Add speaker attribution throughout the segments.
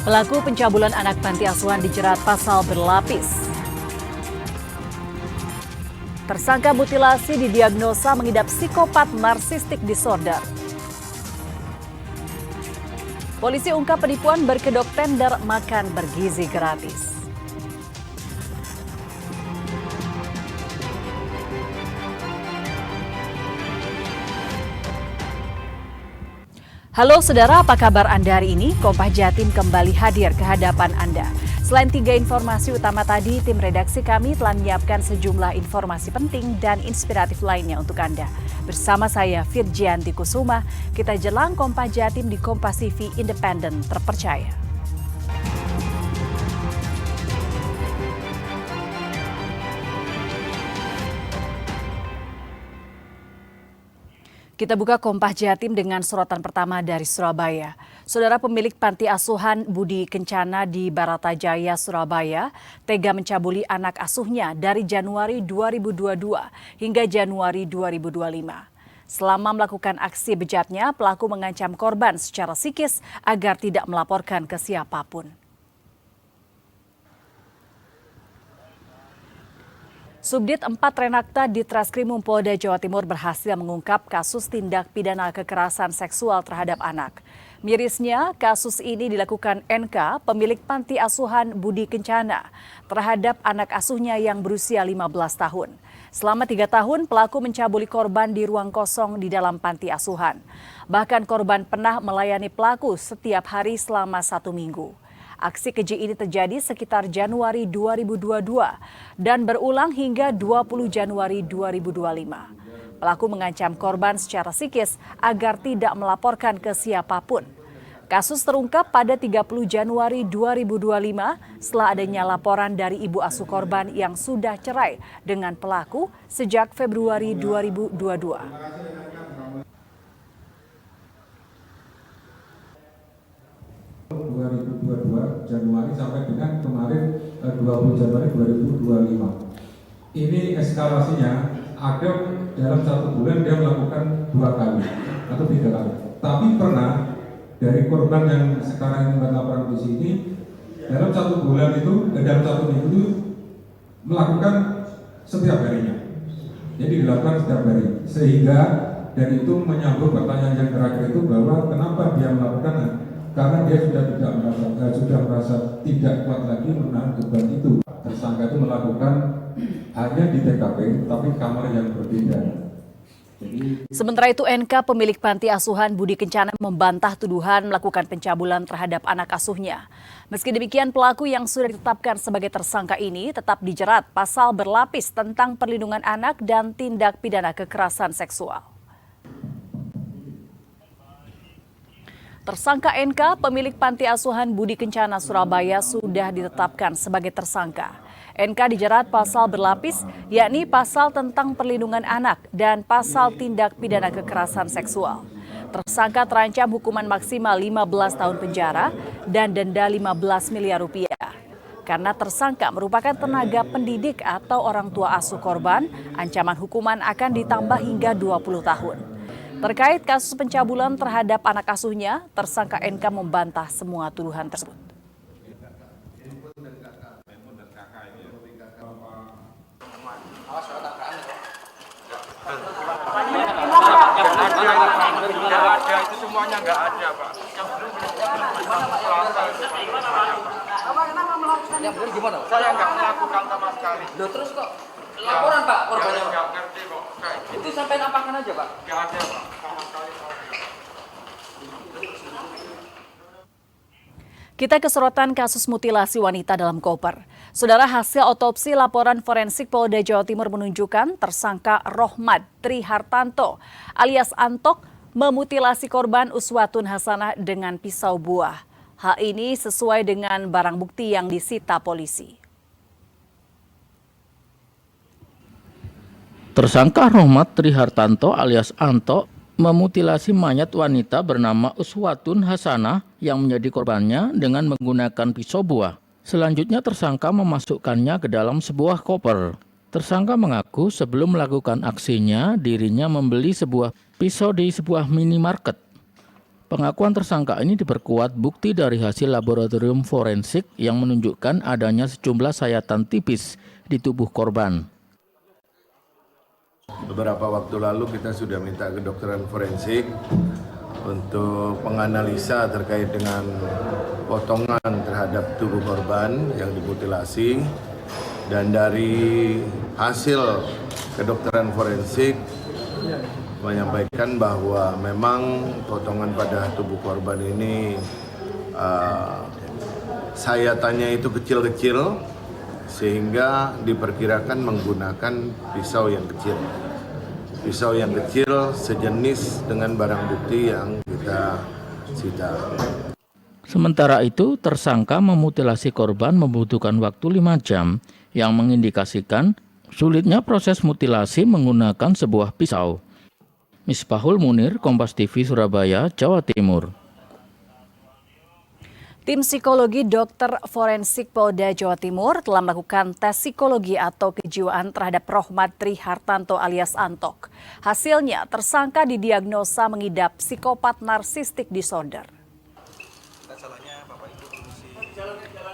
Speaker 1: Pelaku pencabulan anak panti asuhan dijerat pasal berlapis. Tersangka mutilasi didiagnosa mengidap psikopat narsistik disorder. Polisi ungkap penipuan berkedok tender makan bergizi gratis. Halo saudara, apa kabar Anda hari ini? Kompas Jatim kembali hadir ke hadapan Anda. Selain 3 informasi utama tadi, tim redaksi kami telah menyiapkan sejumlah informasi penting dan inspiratif lainnya untuk Anda. Bersama saya Firjianti Kusuma, kita jelang Kompas Jatim di Kompas TV Independen terpercaya. Kita buka Kompas Jatim dengan sorotan pertama dari Surabaya. Saudara pemilik panti asuhan Budi Kencana di Baratajaya, Surabaya, tega mencabuli anak asuhnya dari Januari 2022 hingga Januari 2025. Selama melakukan aksi bejatnya, pelaku mengancam korban secara psikis agar tidak melaporkan ke siapapun. Subdit 4 Renakta di Treskrimum Polda Jawa Timur berhasil mengungkap kasus tindak pidana kekerasan seksual terhadap anak. Mirisnya, kasus ini dilakukan NK, pemilik panti asuhan Budi Kencana, terhadap anak asuhnya yang berusia 15 tahun. Selama 3 tahun, pelaku mencabuli korban di ruang kosong di dalam panti asuhan. Bahkan korban pernah melayani pelaku setiap hari selama 1 minggu. Aksi keji ini terjadi sekitar Januari 2022 dan berulang hingga 20 Januari 2025. Pelaku mengancam korban secara psikis agar tidak melaporkan ke siapapun. Kasus terungkap pada 30 Januari 2025 setelah adanya laporan dari ibu asuh korban yang sudah cerai dengan pelaku sejak Februari 2022.
Speaker 2: Januari sampai dengan kemarin 20 Januari 2025. Ini eskalasinya ada dalam 1 bulan dia melakukan 2 kali atau 3 kali. Tapi pernah dari korban yang sekarang ini laporan di sini dalam 1 bulan itu dalam 1 minggu itu melakukan setiap harinya. Jadi dilakukan setiap hari sehingga dari itu menyambung pertanyaan yang terakhir itu bahwa kenapa dia melakukan. Karena dia sudah merasa tidak kuat lagi menahan beban itu. Tersangka itu melakukan hanya di TKP, tapi kamar yang berbeda.
Speaker 1: Sementara itu NK pemilik panti asuhan Budi Kencana membantah tuduhan melakukan pencabulan terhadap anak asuhnya. Meski demikian pelaku yang sudah ditetapkan sebagai tersangka ini tetap dijerat pasal berlapis tentang perlindungan anak dan tindak pidana kekerasan seksual. Tersangka NK, pemilik panti asuhan Budi Kencana Surabaya sudah ditetapkan sebagai tersangka. NK dijerat pasal berlapis, yakni pasal tentang perlindungan anak dan pasal tindak pidana kekerasan seksual. Tersangka terancam hukuman maksimal 15 tahun penjara dan denda 15 miliar rupiah. Karena tersangka merupakan tenaga pendidik atau orang tua asuh korban, ancaman hukuman akan ditambah hingga 20 tahun. Terkait kasus pencabulan terhadap anak asuhnya, tersangka NK membantah semua tuduhan tersebut.
Speaker 3: Nggak ada, itu semuanya nggak ada, Pak.
Speaker 4: Yang benar gimana?
Speaker 3: Saya nggak melakukan sama sekali.
Speaker 4: Loh terus kok laporan Pak korbannya?
Speaker 3: Nggak ngerti kok.
Speaker 4: Itu sampai apakan aja Pak?
Speaker 3: Nggak ada, Pak. Sama sekali.
Speaker 1: Kita ke sorotan kasus mutilasi wanita dalam koper. Saudara, hasil otopsi laporan forensik Polda Jawa Timur menunjukkan tersangka Rohmat Trihartanto alias Antok memutilasi korban Uswatun Hasanah dengan pisau buah. Hal ini sesuai dengan barang bukti yang disita polisi.
Speaker 5: Tersangka Rohmat Trihartanto alias Anto memutilasi mayat wanita bernama Uswatun Hasanah yang menjadi korbannya dengan menggunakan pisau buah. Selanjutnya tersangka memasukkannya ke dalam sebuah koper. Tersangka mengaku sebelum melakukan aksinya dirinya membeli sebuah pisau di sebuah minimarket. Pengakuan tersangka ini diperkuat bukti dari hasil laboratorium forensik yang menunjukkan adanya sejumlah sayatan tipis di tubuh korban.
Speaker 6: Beberapa waktu lalu kita sudah minta kedokteran forensik untuk menganalisa terkait dengan potongan terhadap tubuh korban yang dimutilasi, dan dari hasil kedokteran forensik menyampaikan bahwa memang potongan pada tubuh korban ini sayatannya itu kecil-kecil sehingga diperkirakan menggunakan pisau yang kecil. Pisau yang kecil sejenis dengan barang bukti yang kita sita.
Speaker 5: Sementara itu, tersangka memutilasi korban membutuhkan waktu 5 jam yang mengindikasikan sulitnya proses mutilasi menggunakan sebuah pisau. Misbahul Munir, Kompas TV, Surabaya, Jawa Timur.
Speaker 1: Tim psikologi dokter forensik Polda Jawa Timur telah melakukan tes psikologi atau kejiwaan terhadap Rohmat Tri Hartanto alias Antok. Hasilnya, tersangka didiagnosa mengidap psikopat narsistik disorder.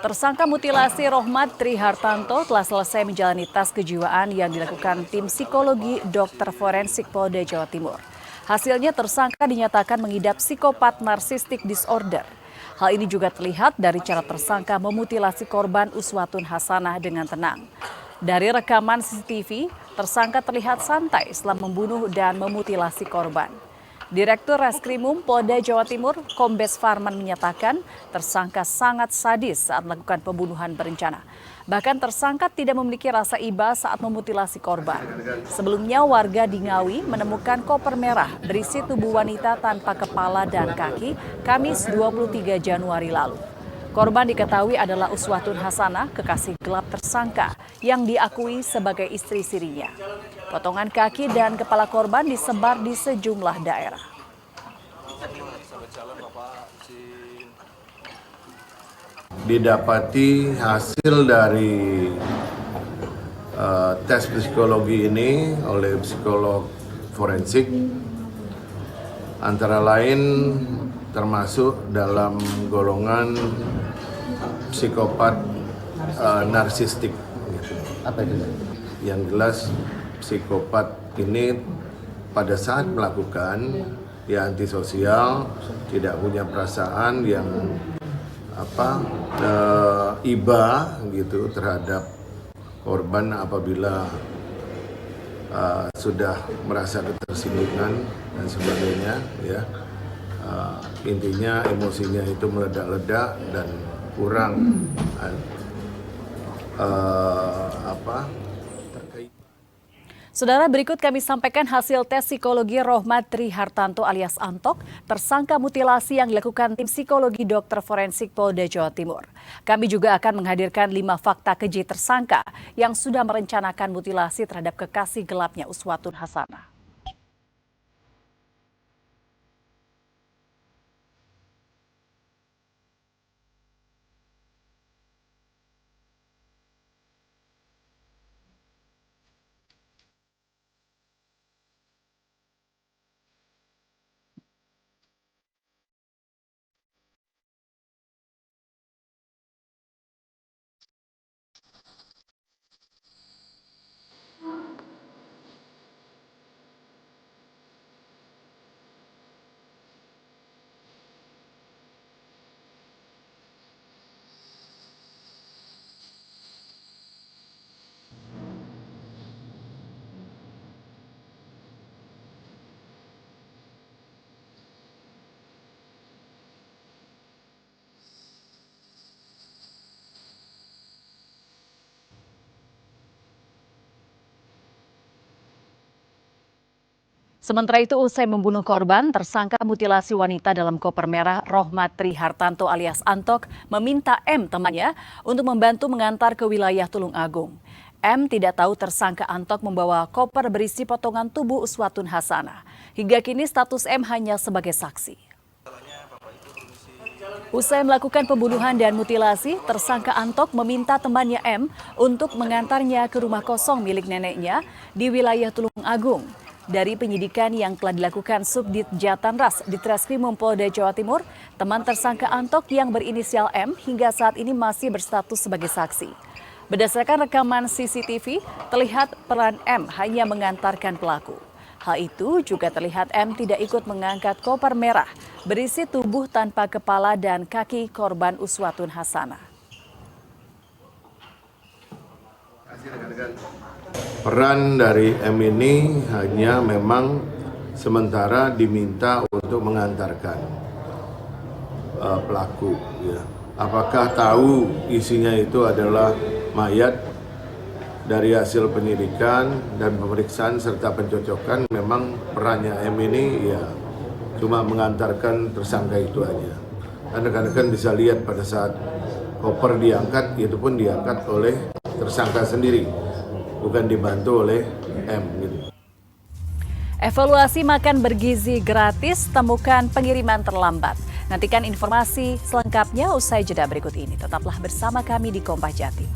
Speaker 1: Tersangka mutilasi Rohmat Tri Hartanto telah selesai menjalani tes kejiwaan yang dilakukan tim psikologi dokter forensik Polda Jawa Timur. Hasilnya tersangka dinyatakan mengidap psikopat narsistik disorder. Hal ini juga terlihat dari cara tersangka memutilasi korban Uswatun Hasanah dengan tenang. Dari rekaman CCTV, tersangka terlihat santai setelah membunuh dan memutilasi korban. Direktur Reskrimum Polda Jawa Timur, Kombes Farman menyatakan tersangka sangat sadis saat melakukan pembunuhan berencana. Bahkan tersangka tidak memiliki rasa iba saat memutilasi korban. Sebelumnya warga di Ngawi menemukan koper merah berisi tubuh wanita tanpa kepala dan kaki Kamis 23 Januari lalu. Korban diketahui adalah Uswatun Hasanah, kekasih gelap tersangka yang diakui sebagai istri sirinya. Potongan kaki dan kepala korban disebar di sejumlah daerah.
Speaker 6: Didapati hasil dari tes psikologi ini oleh psikolog forensik, antara lain termasuk dalam golongan psikopat narsistik.
Speaker 4: Apa itu?
Speaker 6: Yang jelas psikopat ini pada saat melakukan ya antisosial, tidak punya perasaan yang iba gitu terhadap korban apabila sudah merasa ketersinggungan dan sebagainya, ya. Intinya emosinya itu meledak-ledak dan kurang terkait.
Speaker 1: Saudara, berikut kami sampaikan hasil tes psikologi Rohmat Tri Hartanto alias Antok, tersangka mutilasi yang dilakukan tim psikologi dokter forensik Polda Jawa Timur. Kami juga akan menghadirkan 5 fakta keji tersangka yang sudah merencanakan mutilasi terhadap kekasih gelapnya Uswatun Hasanah. Sementara itu, usai membunuh korban, tersangka mutilasi wanita dalam koper merah Rohmat Tri Hartanto alias Antok meminta M temannya untuk membantu mengantar ke wilayah Tulung Agung. M tidak tahu tersangka Antok membawa koper berisi potongan tubuh Uswatun Hasanah. Hingga kini status M hanya sebagai saksi. Usai melakukan pembunuhan dan mutilasi, tersangka Antok meminta temannya M untuk mengantarnya ke rumah kosong milik neneknya di wilayah Tulung Agung. Dari penyidikan yang telah dilakukan Subdit Jatanras di Treskrimum Polda Jawa Timur, teman tersangka Antok yang berinisial M hingga saat ini masih berstatus sebagai saksi. Berdasarkan rekaman CCTV, terlihat peran M hanya mengantarkan pelaku. Hal itu juga terlihat M tidak ikut mengangkat koper merah berisi tubuh tanpa kepala dan kaki korban Uswatun Hasanah.
Speaker 6: Peran dari M ini hanya memang sementara diminta untuk mengantarkan pelaku. Ya. Apakah tahu isinya itu adalah mayat? Dari hasil penyidikan dan pemeriksaan serta pencocokan, memang perannya M ini ya cuma mengantarkan tersangka itu aja. Dan rekan-rekan bisa lihat pada saat koper diangkat, itu pun diangkat oleh tersangka sendiri, bukan dibantu oleh M. Gitu.
Speaker 1: Evaluasi makan bergizi gratis, temukan pengiriman terlambat. Nantikan informasi selengkapnya usai jeda berikut ini. Tetaplah bersama kami di Kompas Jatim.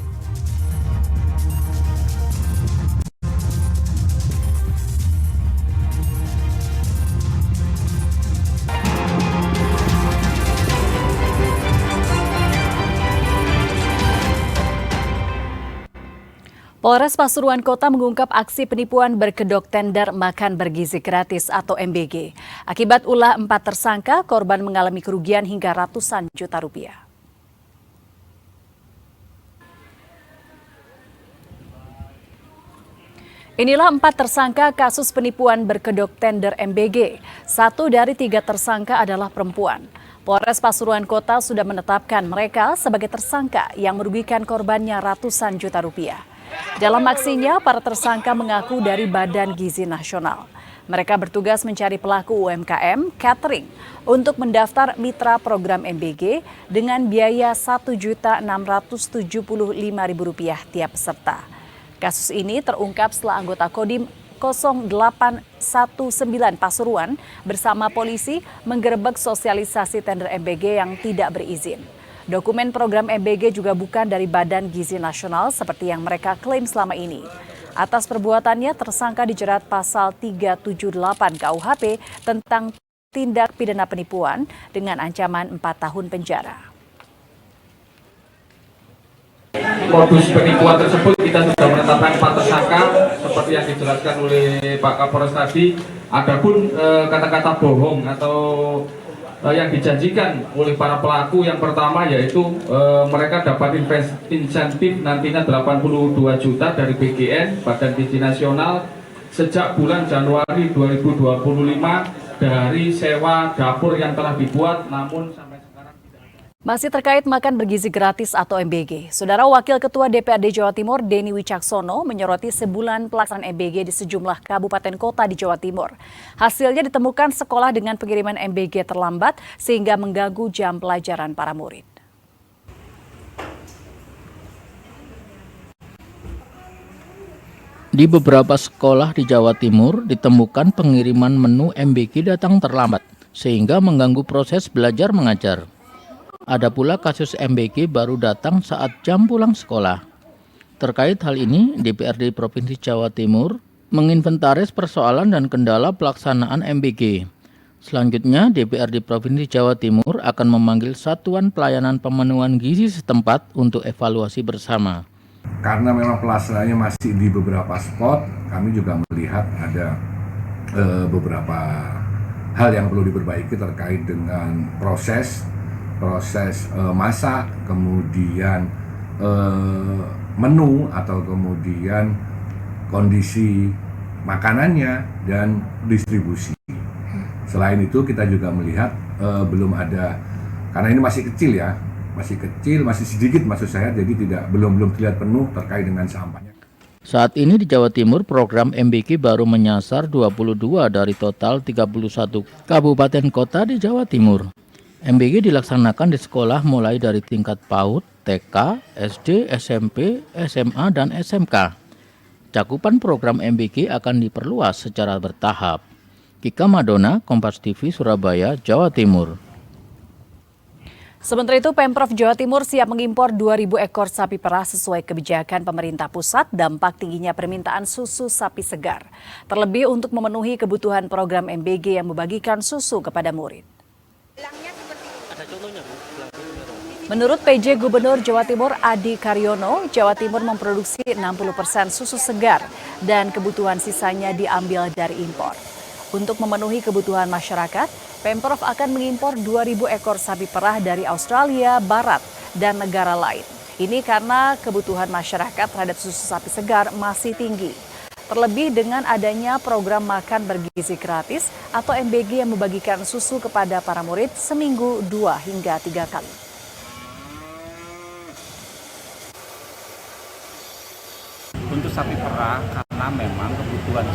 Speaker 1: Polres Pasuruan Kota mengungkap aksi penipuan berkedok tender makan bergizi gratis atau MBG. Akibat ulah 4 tersangka, korban mengalami kerugian hingga ratusan juta rupiah. Inilah 4 tersangka kasus penipuan berkedok tender MBG. 1 dari 3 tersangka adalah perempuan. Polres Pasuruan Kota sudah menetapkan mereka sebagai tersangka yang merugikan korbannya ratusan juta rupiah. Dalam aksinya, para tersangka mengaku dari Badan Gizi Nasional. Mereka bertugas mencari pelaku UMKM catering untuk mendaftar mitra program MBG dengan biaya Rp1.675.000 tiap peserta. Kasus ini terungkap setelah anggota Kodim 0819 Pasuruan bersama polisi menggerebek sosialisasi tender MBG yang tidak berizin. Dokumen program MBG juga bukan dari Badan Gizi Nasional seperti yang mereka klaim selama ini. Atas perbuatannya, tersangka dijerat pasal 378 KUHP tentang tindak pidana penipuan dengan ancaman 4 tahun penjara.
Speaker 7: Modus penipuan tersebut kita sudah menetapkan 4 tersangka seperti yang dijelaskan oleh Pak Kapolres tadi. Adapun kata-kata bohong atau yang dijanjikan oleh para pelaku, yang pertama yaitu mereka dapat insentif nantinya 82 juta dari BGN Badan Gizi Nasional sejak bulan Januari 2025 dari sewa dapur yang telah dibuat namun sampai sekarang tidak ada.
Speaker 1: Masih terkait makan bergizi gratis atau MBG, Saudara Wakil Ketua DPRD Jawa Timur Denny Wicaksono menyoroti sebulan pelaksanaan MBG di sejumlah kabupaten kota di Jawa Timur. Hasilnya ditemukan sekolah dengan pengiriman MBG terlambat sehingga mengganggu jam pelajaran para murid.
Speaker 5: Di beberapa sekolah di Jawa Timur ditemukan pengiriman menu MBG datang terlambat sehingga mengganggu proses belajar mengajar. Ada pula kasus MBG baru datang saat jam pulang sekolah. Terkait hal ini, DPRD Provinsi Jawa Timur menginventaris persoalan dan kendala pelaksanaan MBG. Selanjutnya, DPRD Provinsi Jawa Timur akan memanggil Satuan Pelayanan Pemenuhan Gizi setempat untuk evaluasi bersama.
Speaker 8: Karena memang pelaksanaannya masih di beberapa spot, kami juga melihat ada beberapa hal yang perlu diperbaiki terkait dengan proses masak, kemudian menu atau kemudian kondisi makanannya dan distribusi. Selain itu kita juga melihat belum ada, karena ini masih kecil ya, masih sedikit maksud saya, jadi belum terlihat penuh terkait dengan sampahnya.
Speaker 5: Saat ini di Jawa Timur program MBG baru menyasar 22 dari total 31 kabupaten kota di Jawa Timur. MBG dilaksanakan di sekolah mulai dari tingkat PAUD, TK, SD, SMP, SMA, dan SMK. Cakupan program MBG akan diperluas secara bertahap. Kika Madona, Kompas TV, Surabaya, Jawa Timur.
Speaker 1: Sementara itu, Pemprov Jawa Timur siap mengimpor 2.000 ekor sapi perah sesuai kebijakan pemerintah pusat dampak tingginya permintaan susu sapi segar. Terlebih untuk memenuhi kebutuhan program MBG yang membagikan susu kepada murid. Menurut PJ Gubernur Jawa Timur Adi Karyono, Jawa Timur memproduksi 60% susu segar dan kebutuhan sisanya diambil dari impor. Untuk memenuhi kebutuhan masyarakat, Pemprov akan mengimpor 2.000 ekor sapi perah dari Australia Barat dan negara lain. Ini karena kebutuhan masyarakat terhadap susu sapi segar masih tinggi. Terlebih dengan adanya program makan bergizi gratis atau MBG yang membagikan susu kepada para murid seminggu 2 hingga 3 kali.
Speaker 9: Untuk sapi perah karena memang kebutuhan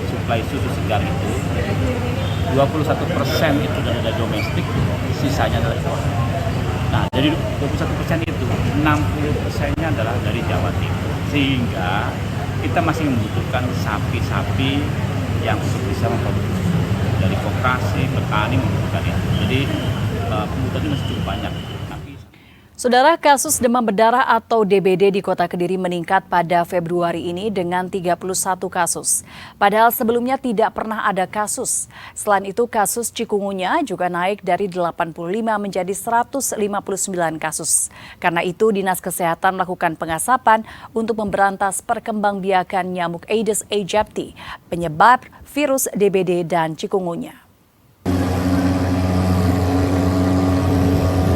Speaker 9: suplai susu segar itu 21% itu dari domestik, sisanya adalah impor. Nah, dari 21% itu 60%-nya adalah dari Jawa Timur. Sehingga kita masih membutuhkan sapi-sapi yang bisa memproduksi. Dari koperasi, petani membutuhkan itu. Jadi kebutuhannya masih cukup banyak.
Speaker 1: Saudara, kasus demam berdarah atau DBD di Kota Kediri meningkat pada Februari ini dengan 31 kasus. Padahal sebelumnya tidak pernah ada kasus. Selain itu, kasus cikungunya juga naik dari 85 menjadi 159 kasus. Karena itu, Dinas Kesehatan melakukan pengasapan untuk memberantas perkembangbiakan nyamuk Aedes aegypti, penyebab virus DBD dan cikungunya.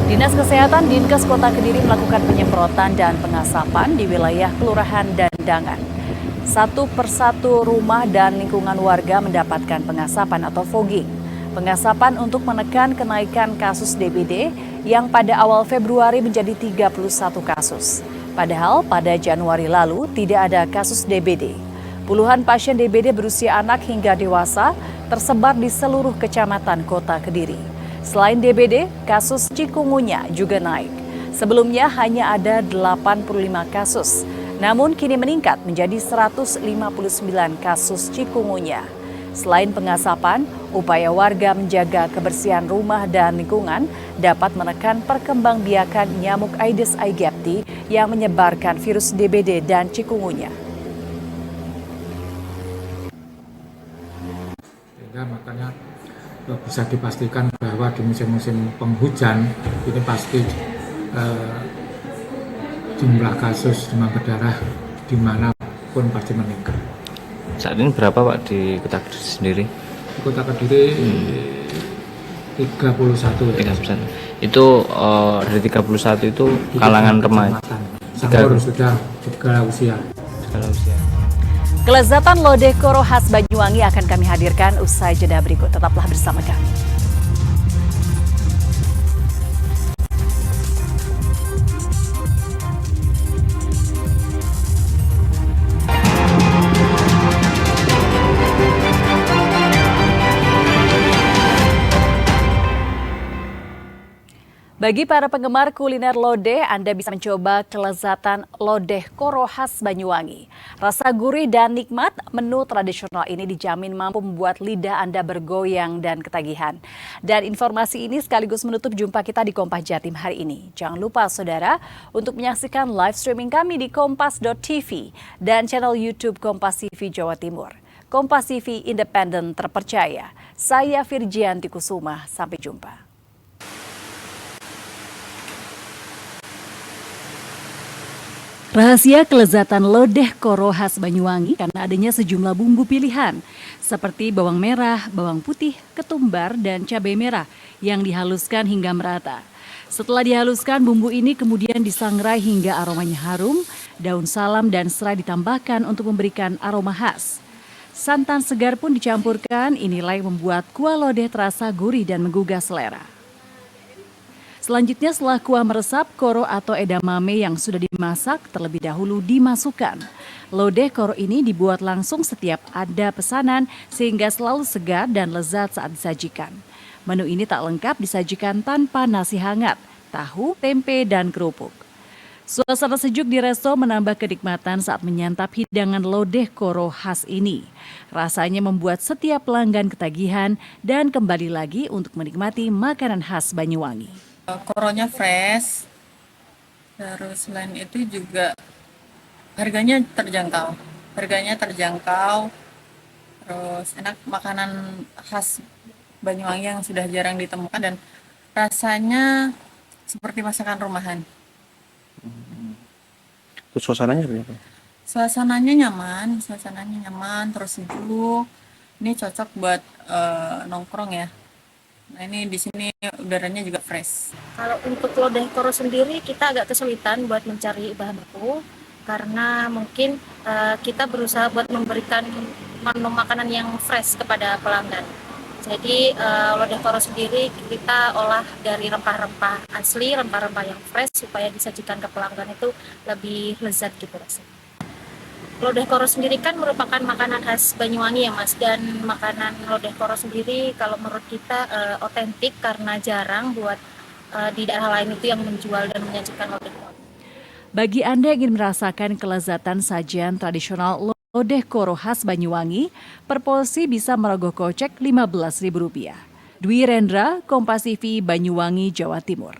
Speaker 1: Dinas Kesehatan Dinkes Kota Kediri melakukan penyemprotan dan pengasapan di wilayah Kelurahan Dandangan. Satu persatu rumah dan lingkungan warga mendapatkan pengasapan atau fogging. Pengasapan untuk menekan kenaikan kasus DBD yang pada awal Februari menjadi 31 kasus. Padahal pada Januari lalu tidak ada kasus DBD. Puluhan pasien DBD berusia anak hingga dewasa tersebar di seluruh kecamatan Kota Kediri. Selain DBD, kasus cikungunya juga naik. Sebelumnya hanya ada 85 kasus, namun kini meningkat menjadi 159 kasus cikungunya. Selain pengasapan, upaya warga menjaga kebersihan rumah dan lingkungan dapat menekan perkembangbiakan nyamuk Aedes aegypti yang menyebarkan virus DBD dan cikungunya.
Speaker 10: Makanya bisa dipastikan bahwa di musim-musim penghujan ini pasti jumlah kasus demam berdarah dimanapun pasti meningkat.
Speaker 11: Saat ini berapa Pak di Kota Kediri sendiri?
Speaker 10: Di Kota Kediri 31.
Speaker 11: Itu dari 31 itu kalangan remaja.
Speaker 10: Sahur sudah segala usia.
Speaker 1: Kelezatan lodeh koro khas Banyuwangi akan kami hadirkan usai jeda berikut. Tetaplah bersama kami. Bagi para penggemar kuliner lodeh, Anda bisa mencoba kelezatan lodeh koro khas Banyuwangi. Rasa gurih dan nikmat, menu tradisional ini dijamin mampu membuat lidah Anda bergoyang dan ketagihan. Dan informasi ini sekaligus menutup jumpa kita di Kompas Jatim hari ini. Jangan lupa saudara untuk menyaksikan live streaming kami di kompas.tv dan channel YouTube Kompas TV Jawa Timur. Kompas TV independen terpercaya. Saya Virgianti Kusuma, sampai jumpa. Rahasia kelezatan lodeh koro khas Banyuwangi karena adanya sejumlah bumbu pilihan seperti bawang merah, bawang putih, ketumbar, dan cabai merah yang dihaluskan hingga merata. Setelah dihaluskan, bumbu ini kemudian disangrai hingga aromanya harum, daun salam dan serai ditambahkan untuk memberikan aroma khas. Santan segar pun dicampurkan, inilah yang membuat kuah lodeh terasa gurih dan menggugah selera. Selanjutnya setelah kuah meresap, koro atau edamame yang sudah dimasak terlebih dahulu dimasukkan. Lodeh koro ini dibuat langsung setiap ada pesanan sehingga selalu segar dan lezat saat disajikan. Menu ini tak lengkap disajikan tanpa nasi hangat, tahu, tempe, dan kerupuk. Suasana sejuk di resto menambah kenikmatan saat menyantap hidangan lodeh koro khas ini. Rasanya membuat setiap pelanggan ketagihan dan kembali lagi untuk menikmati makanan khas Banyuwangi.
Speaker 12: Koronya fresh, terus selain itu juga harganya terjangkau, terus enak, makanan khas Banyuwangi yang sudah jarang ditemukan dan rasanya seperti masakan rumahan.
Speaker 11: Terus suasananya seperti apa?
Speaker 12: Suasananya nyaman, terus sejuk. Ini cocok buat nongkrong ya. Nah ini di sini udaranya juga fresh.
Speaker 13: Kalau untuk lodeh koro sendiri kita agak kesulitan buat mencari bahan baku karena mungkin kita berusaha buat memberikan menu makanan yang fresh kepada pelanggan. Jadi lodeh koro sendiri kita olah dari rempah-rempah asli, rempah-rempah yang fresh supaya disajikan ke pelanggan itu lebih lezat gitu rasanya. Lodeh koro sendiri kan merupakan makanan khas Banyuwangi ya Mas, dan makanan lodeh koro sendiri kalau menurut kita otentik karena jarang buat di daerah lain itu yang menjual dan menyajikan lodeh koro.
Speaker 1: Bagi Anda yang ingin merasakan kelezatan sajian tradisional lodeh koro khas Banyuwangi, per porsi bisa merogoh kocek Rp15.000. Dwi Rendra, Kompas TV, Banyuwangi, Jawa Timur.